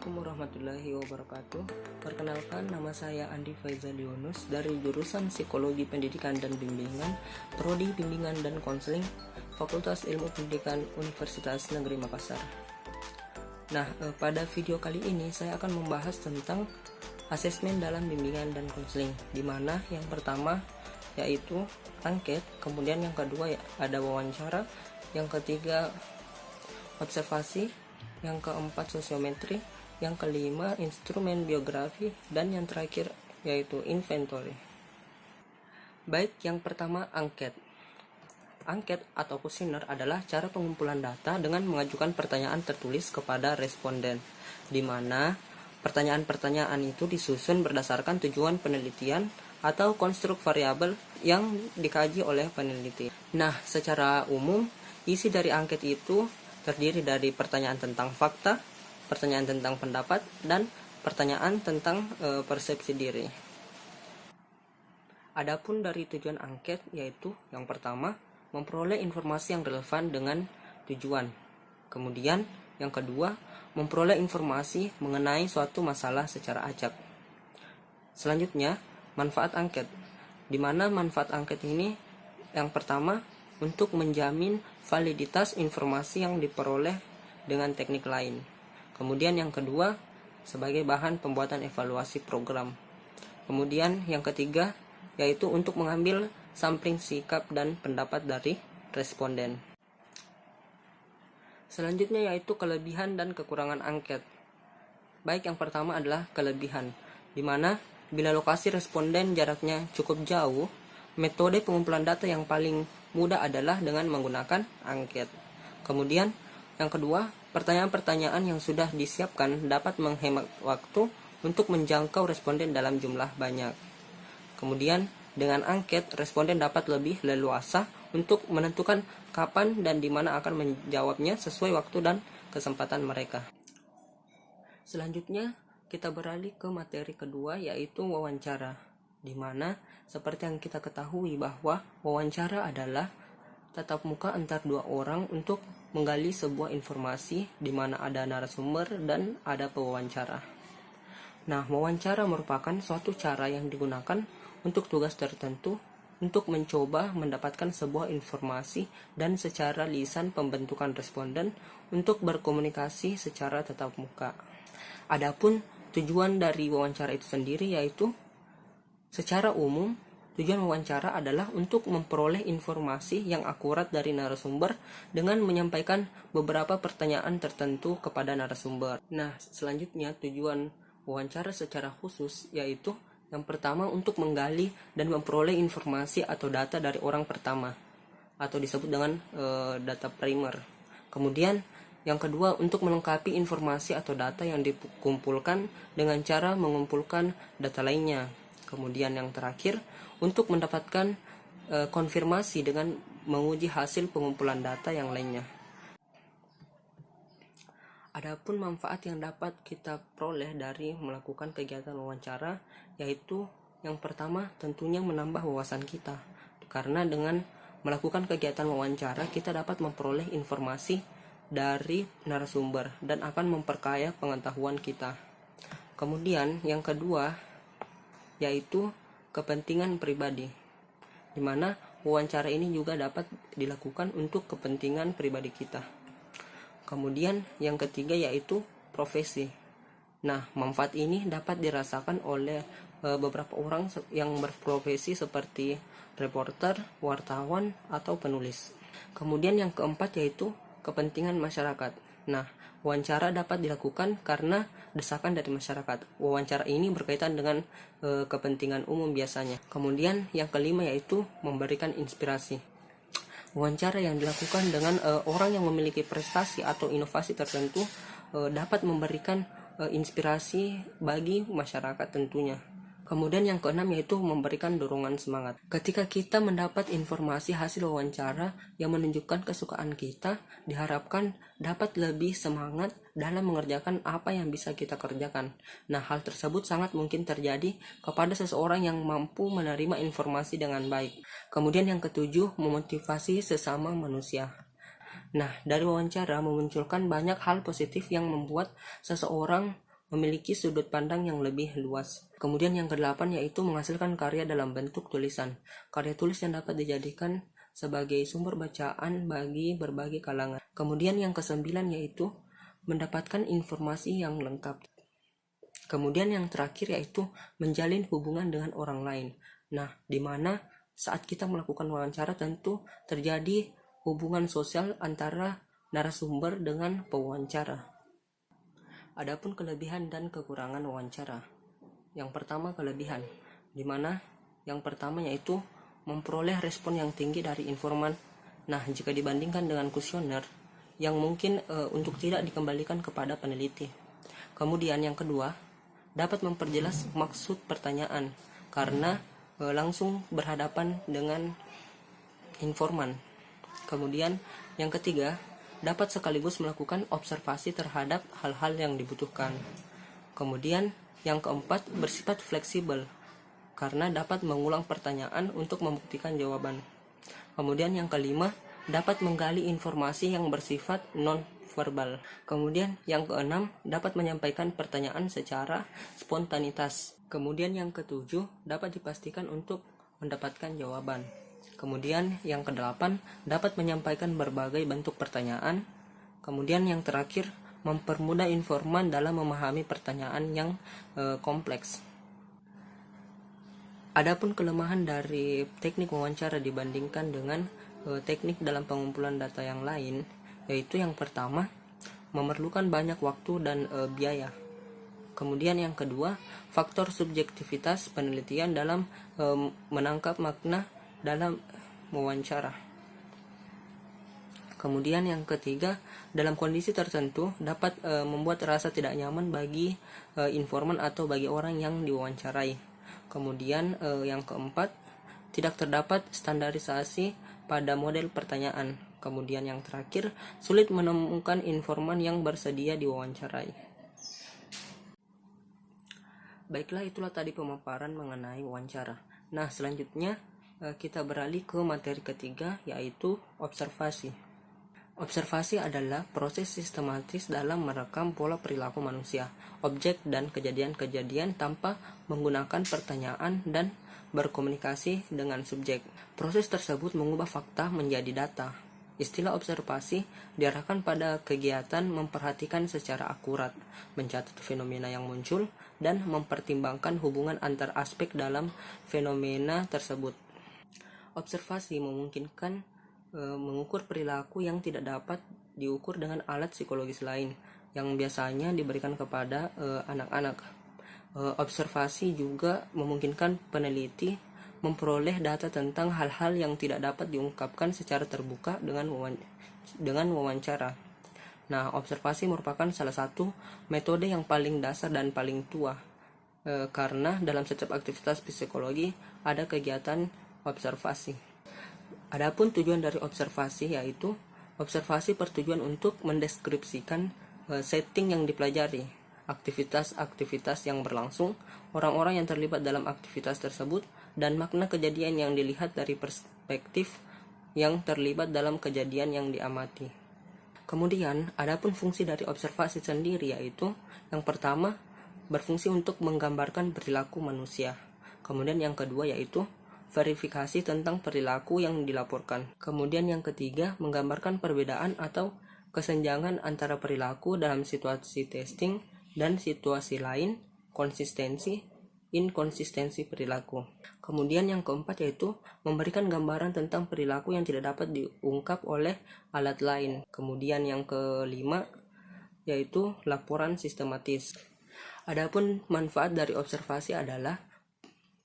Assalamualaikum warahmatullahi wabarakatuh. Perkenalkan, nama saya Andi Faizal Yunus dari jurusan Psikologi Pendidikan dan Bimbingan, Prodi Bimbingan dan Konseling, Fakultas Ilmu Pendidikan Universitas Negeri Makassar. Nah, pada video kali ini saya akan membahas tentang asesmen dalam bimbingan dan konseling, di mana yang pertama yaitu angket, kemudian yang kedua ada wawancara, yang ketiga observasi, yang keempat sosiometri, yang kelima instrumen biografi, dan yang terakhir yaitu inventory. Baik, yang pertama angket. Angket atau kuesioner adalah cara pengumpulan data dengan mengajukan pertanyaan tertulis kepada responden, di mana pertanyaan-pertanyaan itu disusun berdasarkan tujuan penelitian atau konstruk variabel yang dikaji oleh peneliti. Nah, secara umum isi dari angket itu terdiri dari pertanyaan tentang fakta, pertanyaan tentang pendapat, dan pertanyaan tentang persepsi diri. Adapun dari tujuan angket yaitu yang pertama, memperoleh informasi yang relevan dengan tujuan. Kemudian yang kedua, memperoleh informasi mengenai suatu masalah secara acak. Selanjutnya, manfaat angket. Di mana manfaat angket ini yang pertama, untuk menjamin validitas informasi yang diperoleh dengan teknik lain. Kemudian yang kedua, sebagai bahan pembuatan evaluasi program. Kemudian yang ketiga, yaitu untuk mengambil sampling sikap dan pendapat dari responden. Selanjutnya yaitu kelebihan dan kekurangan angket. Baik, yang pertama adalah kelebihan, di mana bila lokasi responden jaraknya cukup jauh, metode pengumpulan data yang paling mudah adalah dengan menggunakan angket. Kemudian yang kedua, pertanyaan-pertanyaan yang sudah disiapkan dapat menghemat waktu untuk menjangkau responden dalam jumlah banyak. Kemudian dengan angket, responden dapat lebih leluasa untuk menentukan kapan dan di mana akan menjawabnya sesuai waktu dan kesempatan mereka. Selanjutnya kita beralih ke materi kedua yaitu wawancara, di mana seperti yang kita ketahui bahwa wawancara adalah tatap muka antar dua orang untuk menggali sebuah informasi di mana ada narasumber dan ada pewawancara. Nah, wawancara merupakan suatu cara yang digunakan untuk tugas tertentu untuk mencoba mendapatkan sebuah informasi dan secara lisan pembentukan responden untuk berkomunikasi secara tatap muka. Adapun tujuan dari wawancara itu sendiri yaitu secara umum, tujuan wawancara adalah untuk memperoleh informasi yang akurat dari narasumber dengan menyampaikan beberapa pertanyaan tertentu kepada narasumber. Nah, selanjutnya tujuan wawancara secara khusus yaitu yang pertama untuk menggali dan memperoleh informasi atau data dari orang pertama atau disebut dengan data primer. Kemudian yang kedua untuk melengkapi informasi atau data yang dikumpulkan dengan cara mengumpulkan data lainnya. Kemudian yang terakhir, untuk mendapatkan konfirmasi dengan menguji hasil pengumpulan data yang lainnya. Adapun manfaat yang dapat kita peroleh dari melakukan kegiatan wawancara, yaitu yang pertama tentunya menambah wawasan kita. Karena dengan melakukan kegiatan wawancara, kita dapat memperoleh informasi dari narasumber dan akan memperkaya pengetahuan kita. Kemudian yang kedua, yaitu kepentingan pribadi, di mana wawancara ini juga dapat dilakukan untuk kepentingan pribadi kita. Kemudian yang ketiga yaitu profesi. Nah, manfaat ini dapat dirasakan oleh beberapa orang yang berprofesi seperti reporter, wartawan, atau penulis. Kemudian yang keempat yaitu kepentingan masyarakat. Nah, wawancara dapat dilakukan karena desakan dari masyarakat. Wawancara ini berkaitan dengan kepentingan umum biasanya. Kemudian yang kelima yaitu memberikan inspirasi. Wawancara yang dilakukan dengan orang yang memiliki prestasi atau inovasi tertentu dapat memberikan inspirasi bagi masyarakat tentunya. Kemudian yang keenam yaitu memberikan dorongan semangat. Ketika kita mendapat informasi hasil wawancara yang menunjukkan kesukaan kita, diharapkan dapat lebih semangat dalam mengerjakan apa yang bisa kita kerjakan. Nah, hal tersebut sangat mungkin terjadi kepada seseorang yang mampu menerima informasi dengan baik. Kemudian yang ketujuh, memotivasi sesama manusia. Nah, dari wawancara memunculkan banyak hal positif yang membuat seseorang memiliki sudut pandang yang lebih luas. Kemudian yang kedelapan yaitu menghasilkan karya dalam bentuk tulisan. Karya tulis yang dapat dijadikan sebagai sumber bacaan bagi berbagai kalangan. Kemudian yang kesembilan yaitu mendapatkan informasi yang lengkap. Kemudian yang terakhir yaitu menjalin hubungan dengan orang lain. Nah, di mana saat kita melakukan wawancara tentu terjadi hubungan sosial antara narasumber dengan pewawancara. Adapun kelebihan dan kekurangan wawancara. Yang pertama kelebihan, di mana yang pertama yaitu memperoleh respon yang tinggi dari informan. Nah, jika dibandingkan dengan kuesioner yang mungkin untuk tidak dikembalikan kepada peneliti. Kemudian yang kedua, dapat memperjelas maksud pertanyaan karena langsung berhadapan dengan informan. Kemudian yang ketiga, dapat sekaligus melakukan observasi terhadap hal-hal yang dibutuhkan. Kemudian yang keempat, bersifat fleksibel karena dapat mengulang pertanyaan untuk membuktikan jawaban. Kemudian yang kelima, dapat menggali informasi yang bersifat non-verbal. Kemudian yang keenam, dapat menyampaikan pertanyaan secara spontanitas. Kemudian yang ketujuh, dapat dipastikan untuk mendapatkan jawaban. Kemudian yang kedelapan, dapat menyampaikan berbagai bentuk pertanyaan. Kemudian yang terakhir, mempermudah informan dalam memahami pertanyaan yang kompleks. Adapun kelemahan dari teknik wawancara dibandingkan dengan teknik dalam pengumpulan data yang lain, yaitu yang pertama, memerlukan banyak waktu dan biaya. Kemudian yang kedua, faktor subjektivitas penelitian dalam menangkap makna dalam wawancara. Kemudian yang ketiga, dalam kondisi tertentu dapat membuat rasa tidak nyaman bagi informan atau bagi orang yang diwawancarai. Kemudian yang keempat, tidak terdapat standarisasi pada model pertanyaan. Kemudian yang terakhir, sulit menemukan informan yang bersedia diwawancarai. Baiklah, itulah tadi pemaparan mengenai wawancara. Nah, selanjutnya kita beralih ke materi ketiga, yaitu observasi. Observasi adalah proses sistematis dalam merekam pola perilaku manusia, objek, dan kejadian-kejadian tanpa menggunakan pertanyaan dan berkomunikasi dengan subjek. Proses tersebut mengubah fakta menjadi data. Istilah observasi diarahkan pada kegiatan memperhatikan secara akurat, mencatat fenomena yang muncul, dan mempertimbangkan hubungan antar aspek dalam fenomena tersebut. Observasi memungkinkan mengukur perilaku yang tidak dapat diukur dengan alat psikologis lain yang biasanya diberikan kepada anak-anak. Observasi juga memungkinkan peneliti memperoleh data tentang hal-hal yang tidak dapat diungkapkan secara terbuka dengan wawancara. Nah, observasi merupakan salah satu metode yang paling dasar dan paling tua karena dalam setiap aktivitas psikologi ada kegiatan observasi. Adapun tujuan dari observasi yaitu observasi bertujuan untuk mendeskripsikan setting yang dipelajari, aktivitas-aktivitas yang berlangsung, orang-orang yang terlibat dalam aktivitas tersebut, dan makna kejadian yang dilihat dari perspektif yang terlibat dalam kejadian yang diamati. Kemudian, adapun fungsi dari observasi sendiri yaitu yang pertama, berfungsi untuk menggambarkan perilaku manusia. Kemudian yang kedua yaitu verifikasi tentang perilaku yang dilaporkan. Kemudian yang ketiga, menggambarkan perbedaan atau kesenjangan antara perilaku dalam situasi testing dan situasi lain, konsistensi, inkonsistensi perilaku. Kemudian yang keempat yaitu memberikan gambaran tentang perilaku yang tidak dapat diungkap oleh alat lain. Kemudian yang kelima yaitu laporan sistematis. Adapun manfaat dari observasi adalah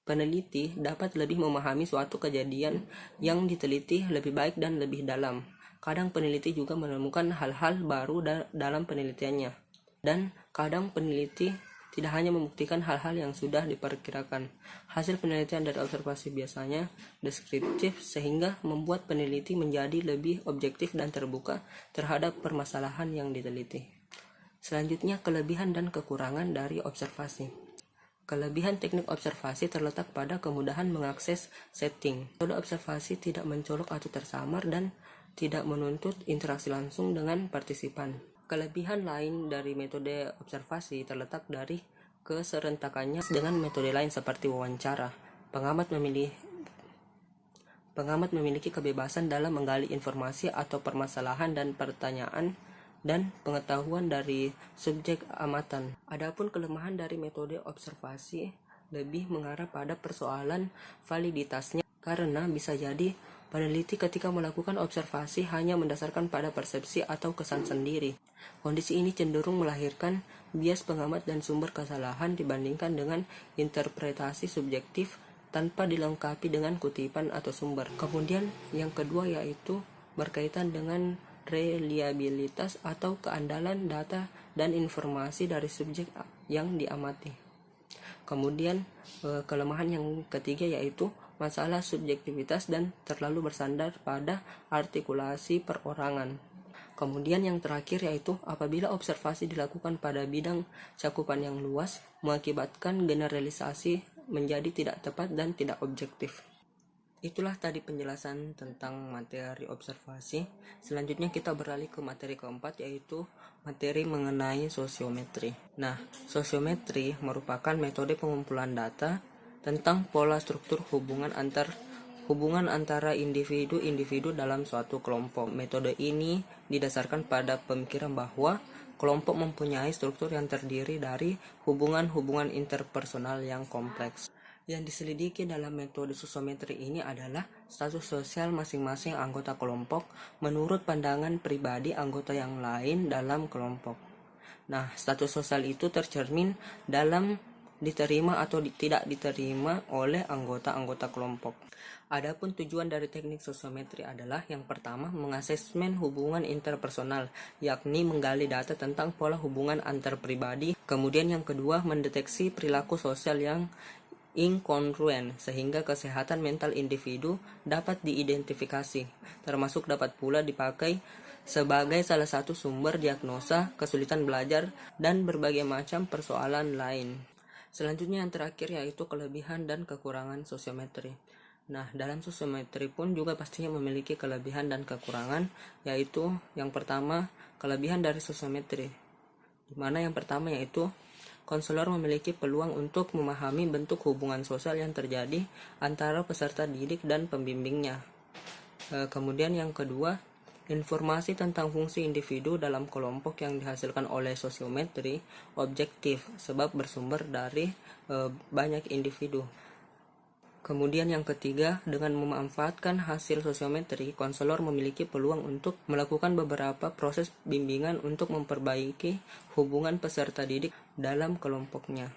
peneliti dapat lebih memahami suatu kejadian yang diteliti lebih baik dan lebih dalam. Kadang peneliti juga menemukan hal-hal baru dalam penelitiannya. Dan kadang peneliti tidak hanya membuktikan hal-hal yang sudah diperkirakan. Hasil penelitian dari observasi biasanya deskriptif sehingga membuat peneliti menjadi lebih objektif dan terbuka terhadap permasalahan yang diteliti. Selanjutnya, kelebihan dan kekurangan dari observasi. Kelebihan teknik observasi terletak pada kemudahan mengakses setting. Metode observasi tidak mencolok atau tersamar dan tidak menuntut interaksi langsung dengan partisipan. Kelebihan lain dari metode observasi terletak dari keserentakannya dengan metode lain seperti wawancara. Pengamat memiliki kebebasan dalam menggali informasi atau permasalahan dan pertanyaan dan pengetahuan dari subjek amatan. Adapun kelemahan dari metode observasi lebih mengarah pada persoalan validitasnya, karena bisa jadi peneliti ketika melakukan observasi hanya mendasarkan pada persepsi atau kesan sendiri. Kondisi ini cenderung melahirkan bias pengamat dan sumber kesalahan dibandingkan dengan interpretasi subjektif tanpa dilengkapi dengan kutipan atau sumber. Kemudian yang kedua yaitu berkaitan dengan reliabilitas atau keandalan data dan informasi dari subjek yang diamati. Kemudian kelemahan yang ketiga yaitu masalah subjektivitas dan terlalu bersandar pada artikulasi perorangan. Kemudian yang terakhir yaitu apabila observasi dilakukan pada bidang cakupan yang luas, mengakibatkan generalisasi menjadi tidak tepat dan tidak objektif. Itulah tadi penjelasan tentang materi observasi. Selanjutnya kita beralih ke materi keempat, yaitu materi mengenai sosiometri. Nah, sosiometri merupakan metode pengumpulan data tentang pola struktur hubungan antara individu-individu dalam suatu kelompok. Metode ini didasarkan pada pemikiran bahwa kelompok mempunyai struktur yang terdiri dari hubungan-hubungan interpersonal yang kompleks. Yang diselidiki dalam metode sosiometri ini adalah status sosial masing-masing anggota kelompok menurut pandangan pribadi anggota yang lain dalam kelompok. Nah, status sosial itu tercermin dalam diterima atau tidak diterima oleh anggota-anggota kelompok. Adapun tujuan dari teknik sosiometri adalah yang pertama mengasesmen hubungan interpersonal, yakni menggali data tentang pola hubungan antar pribadi. Kemudian yang kedua mendeteksi perilaku sosial yang inkongruen sehingga kesehatan mental individu dapat diidentifikasi, termasuk dapat pula dipakai sebagai salah satu sumber diagnosa kesulitan belajar dan berbagai macam persoalan lain. Selanjutnya yang terakhir yaitu kelebihan dan kekurangan sosiometri. Nah, dalam sosiometri pun juga pastinya memiliki kelebihan dan kekurangan, yaitu yang pertama kelebihan dari sosiometri, di mana yang pertama yaitu konselor memiliki peluang untuk memahami bentuk hubungan sosial yang terjadi antara peserta didik dan pembimbingnya. Kemudian yang kedua, informasi tentang fungsi individu dalam kelompok yang dihasilkan oleh sosiometri objektif sebab bersumber dari banyak individu. Kemudian yang ketiga, dengan memanfaatkan hasil sosiometri, konselor memiliki peluang untuk melakukan beberapa proses bimbingan untuk memperbaiki hubungan peserta didik dalam kelompoknya.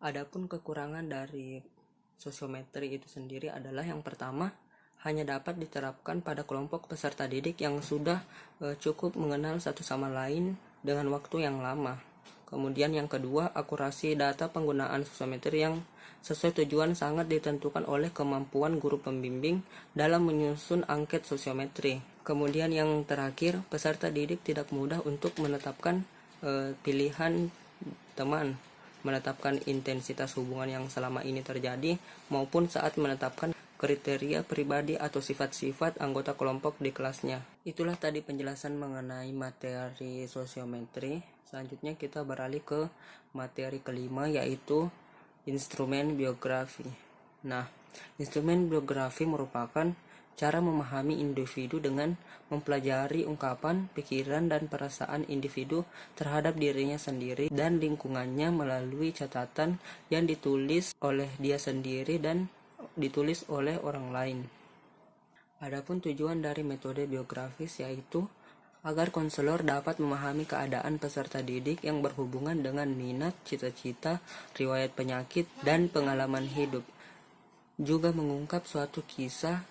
Adapun kekurangan dari sosiometri itu sendiri adalah yang pertama, hanya dapat diterapkan pada kelompok peserta didik yang sudah cukup mengenal satu sama lain dengan waktu yang lama. Kemudian yang kedua, akurasi data penggunaan sosiometri yang sesuai tujuan sangat ditentukan oleh kemampuan guru pembimbing dalam menyusun angket sosiometri. Kemudian yang terakhir, peserta didik tidak mudah untuk menetapkan pilihan teman, menetapkan intensitas hubungan yang selama ini terjadi, maupun saat menetapkan kriteria pribadi atau sifat-sifat anggota kelompok di kelasnya. Itulah tadi penjelasan mengenai materi sosiometri. Selanjutnya kita beralih ke materi kelima, yaitu instrumen biografi. Nah, instrumen biografi merupakan cara memahami individu dengan mempelajari ungkapan, pikiran, dan perasaan individu terhadap dirinya sendiri dan lingkungannya melalui catatan yang ditulis oleh dia sendiri dan ditulis oleh orang lain. Adapun tujuan dari metode biografis yaitu agar konselor dapat memahami keadaan peserta didik yang berhubungan dengan minat, cita-cita, riwayat penyakit, dan pengalaman hidup. Juga mengungkap suatu kisah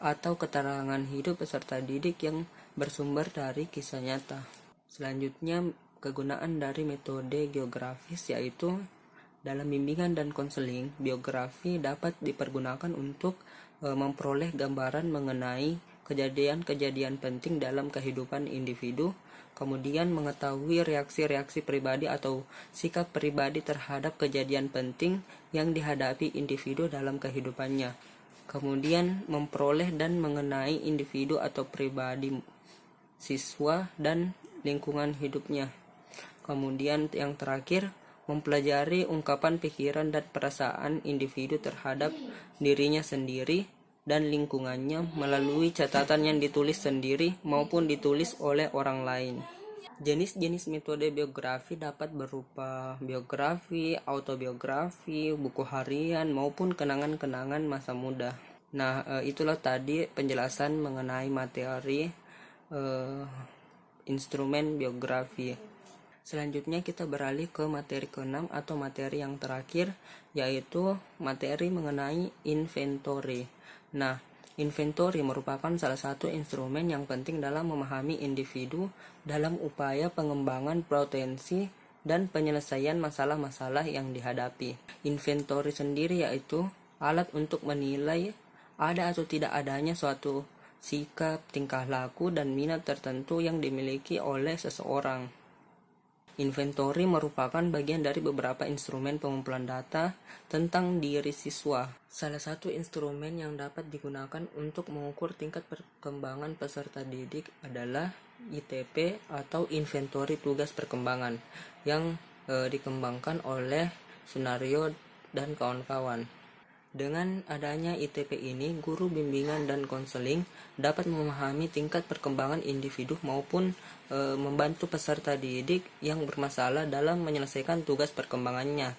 atau keterangan hidup peserta didik yang bersumber dari kisah nyata. Selanjutnya, kegunaan dari metode geografis yaitu dalam bimbingan dan konseling, biografi dapat dipergunakan untuk memperoleh gambaran mengenai kejadian-kejadian penting dalam kehidupan individu, kemudian mengetahui reaksi-reaksi pribadi atau sikap pribadi terhadap kejadian penting yang dihadapi individu dalam kehidupannya, kemudian memperoleh dan mengenai individu atau pribadi siswa dan lingkungan hidupnya. Kemudian yang terakhir, mempelajari ungkapan pikiran dan perasaan individu terhadap dirinya sendiri dan lingkungannya melalui catatan yang ditulis sendiri maupun ditulis oleh orang lain. Jenis-jenis metode biografi dapat berupa biografi, autobiografi, buku harian, maupun kenangan-kenangan masa muda. Nah, itulah tadi penjelasan mengenai materi instrumen biografi. Selanjutnya kita beralih ke materi ke-6 atau materi yang terakhir, yaitu materi mengenai inventory. Nah, inventory merupakan salah satu instrumen yang penting dalam memahami individu dalam upaya pengembangan potensi dan penyelesaian masalah-masalah yang dihadapi. Inventory sendiri yaitu alat untuk menilai ada atau tidak adanya suatu sikap, tingkah laku, dan minat tertentu yang dimiliki oleh seseorang. Inventory merupakan bagian dari beberapa instrumen pengumpulan data tentang diri siswa. Salah satu instrumen yang dapat digunakan untuk mengukur tingkat perkembangan peserta didik adalah ITP atau Inventory Tugas Perkembangan yang dikembangkan oleh Sunario dan kawan-kawan. Dengan adanya ITP ini, guru bimbingan dan konseling dapat memahami tingkat perkembangan individu maupun membantu peserta didik yang bermasalah dalam menyelesaikan tugas perkembangannya.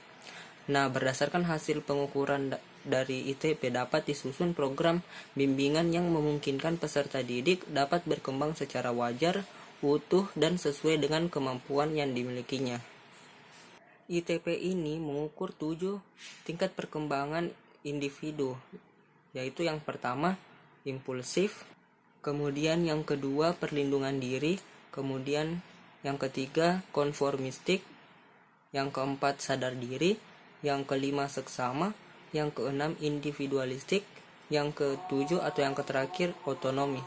Nah, berdasarkan hasil pengukuran dari ITP dapat disusun program bimbingan yang memungkinkan peserta didik dapat berkembang secara wajar, utuh, dan sesuai dengan kemampuan yang dimilikinya. ITP ini mengukur 7 tingkat perkembangan individu, yaitu yang pertama impulsif, kemudian yang kedua perlindungan diri, kemudian yang ketiga konformistik, yang keempat sadar diri, yang kelima seksama, yang keenam individualistik, yang ketujuh atau yang terakhir otonomi.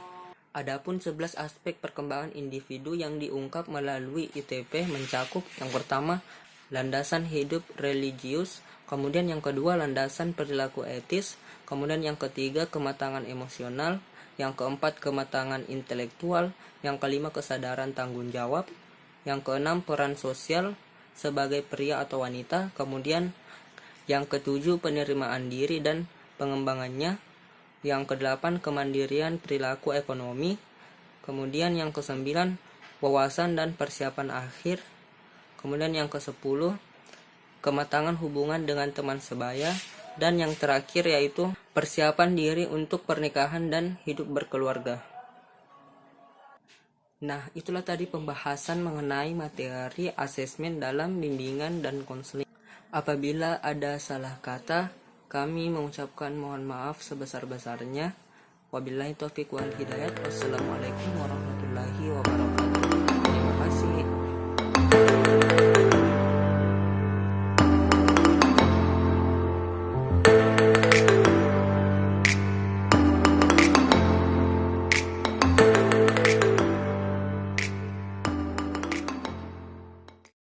Adapun 11 aspek perkembangan individu yang diungkap melalui ITP mencakup yang pertama landasan hidup religius, kemudian yang kedua landasan perilaku etis, kemudian yang ketiga kematangan emosional, yang keempat kematangan intelektual, yang kelima kesadaran tanggung jawab, yang keenam peran sosial sebagai pria atau wanita, kemudian yang ketujuh penerimaan diri dan pengembangannya, yang kedelapan kemandirian perilaku ekonomi, kemudian yang kesembilan wawasan dan persiapan akhir, kemudian yang ke-10 kematangan hubungan dengan teman sebaya, dan yang terakhir yaitu persiapan diri untuk pernikahan dan hidup berkeluarga. Nah, itulah tadi pembahasan mengenai materi asesmen dalam bimbingan dan konseling. Apabila ada salah kata, kami mengucapkan mohon maaf sebesar-besarnya. Wabillahi taufiq wal hidayah. Wassalamualaikum warahmatullahi wabarakatuh.